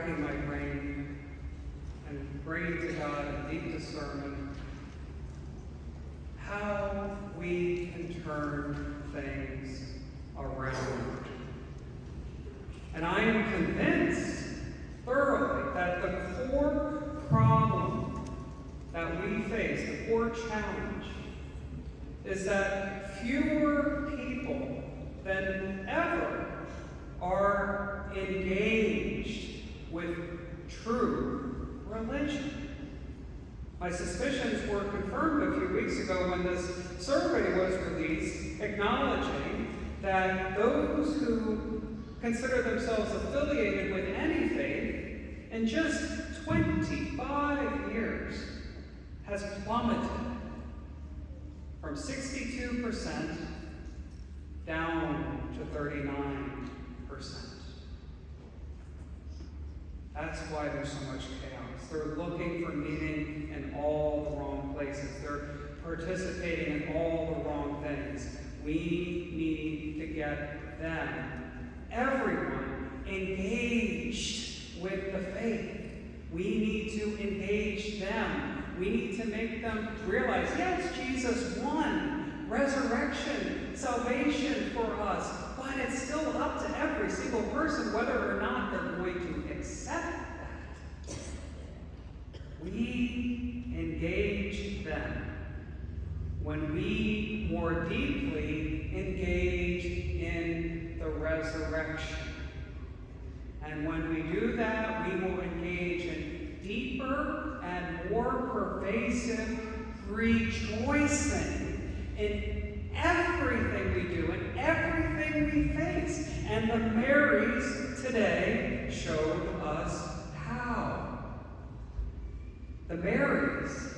racking my brain and bringing to God a deep discernment how we can turn things around. And I am convinced thoroughly that the core problem that we face, the core challenge, is that fewer people than ever are engaged with true religion. My suspicions were confirmed a few weeks ago when this survey was released, acknowledging that those who consider themselves affiliated with any faith in just 25 years has plummeted from 62% down to 39%. That's why there's so much chaos. They're looking for meaning in all the wrong places. They're participating in all the wrong things. We need to get them, everyone, engaged with the faith. We need to engage them. We need to make them realize, yes, Jesus won resurrection, salvation for us, but it's still up to every single person whether or not they're going to accept that. We engage them when we more deeply engage in the resurrection. And when we do that, we will engage in deeper and more pervasive rejoicing in everything we do, in everything we face. And the Marys today showed us how. The Marys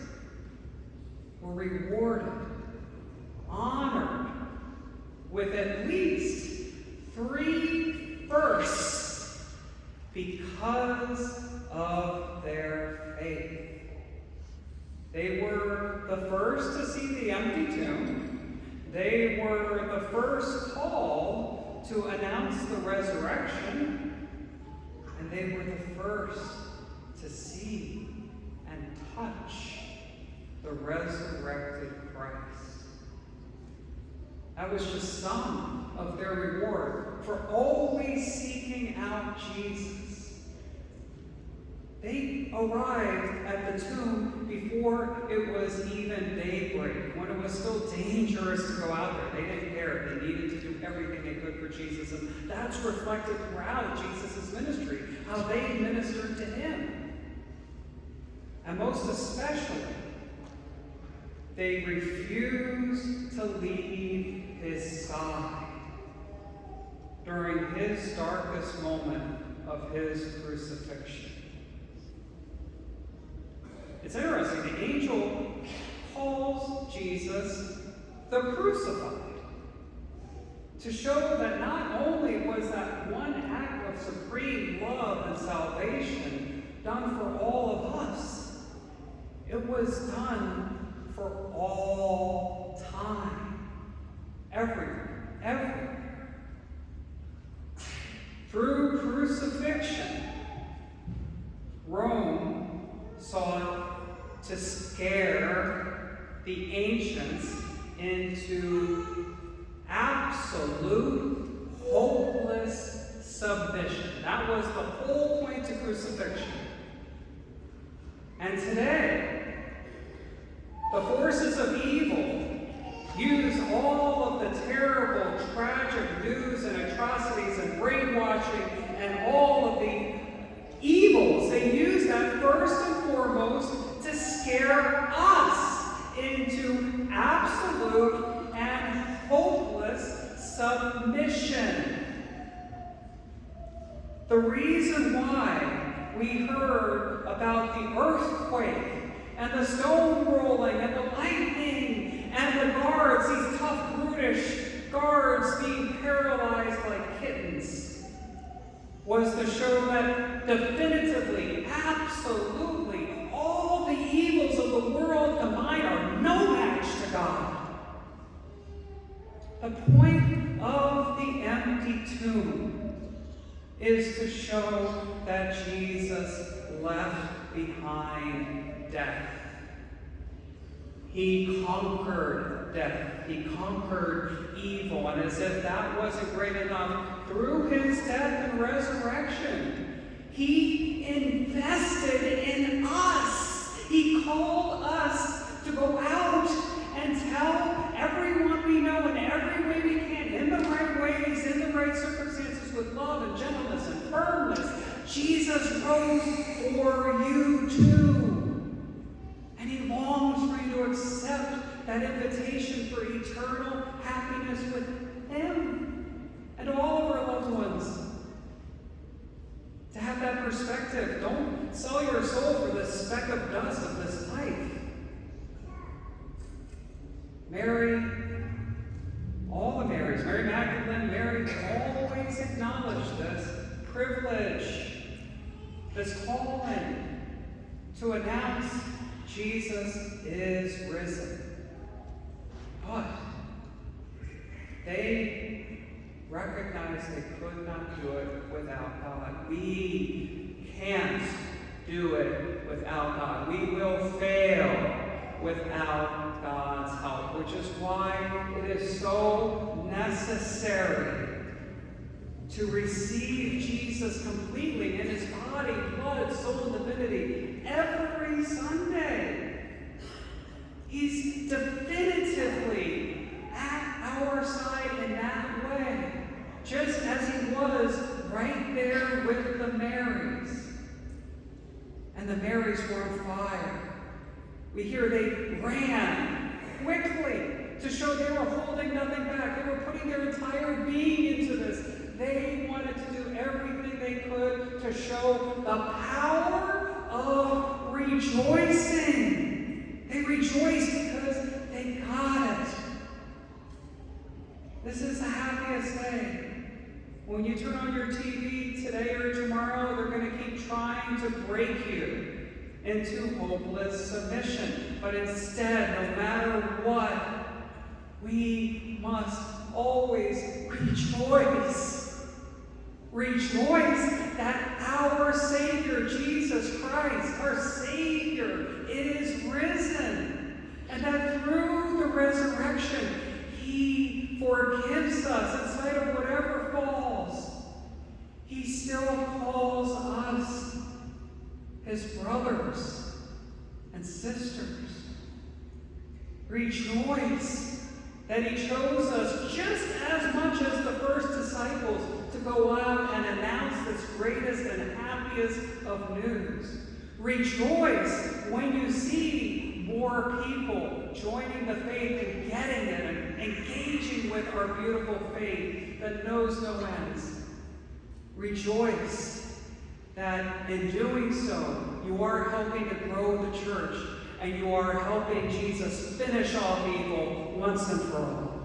were rewarded, honored, with at least 3 firsts because of their faith. They were the first to see the empty tomb. They were the first call to announce the resurrection. And they were the first to see and touch the resurrected Christ. That was just some of their reward for always seeking out Jesus. They arrived at the tomb before it was even daybreak, when it was still dangerous to go out there. They didn't care. They needed to do everything they could for Jesus. And that's reflected throughout Jesus' ministry, how they ministered to him. And most especially, they refused to leave his side during his darkest moment of his crucifixion. It's interesting, the angel calls Jesus the crucified to show that not only was that one act of supreme love and salvation done for all of us, it was done for all time, everywhere. Through crucifixion, Rome sought to scare the ancients into absolute, hopeless submission. That was the whole point to crucifixion. And today, the forces of evil use all of the terrible, tragic news and atrocities and brainwashing and all of the evils. They use that first and foremost to scare us into absolute and hopeless submission. The reason why we heard about the earthquake and the stone rolling and the lightning and the guards, these tough, brutish guards being paralyzed like kittens, was to show that definitively, absolutely, all the evils of the world combined are no match to God. The point of the empty tomb is to show that Jesus left behind death. He conquered death. He conquered evil. And as if that wasn't great enough, through his death and resurrection, he invested in us. He called us to go out and tell everyone we know in every way we can, in the right ways, in the right circumstances, with love and gentleness and firmness. Jesus rose for you too. And he longs for you to accept that invitation for eternal happiness with him and all of our loved ones. To have that perspective. Don't sell your soul for the speck of dust of this life. Mary, all the Marys, Mary Magdalene, Mary, always acknowledge this privilege, this calling to announce Jesus is risen. But they recognized they could not do it without God. We can't do it without God. We will fail without God's help, which is why it is so necessary to receive Jesus completely in his body, blood, soul, and divinity every Sunday. He's definitively at our side in that way, just as he was right there with the Marys. And the Marys were on fire. We hear they ran quickly to show they were holding nothing back. They were putting their entire being into this. They wanted to do everything they could to show the power of rejoicing. They rejoiced because they got it. This is the happiest day. When you turn on your TV today or tomorrow, they're going to keep trying to break you into hopeless submission. But instead, no matter what, we must always rejoice. Rejoice that our Savior, Jesus Christ, our Savior, is risen. And that through the resurrection, he forgives us in spite of whatever falls. He still calls us his brothers and sisters. Rejoice that he chose us just as much as the first disciples to go out and announce this greatest and happiest of news. Rejoice when you see more people joining the faith and getting it and engaging with our beautiful faith that knows no ends. Rejoice that in doing so, you are helping to grow the church and you are helping Jesus finish off evil once and for all.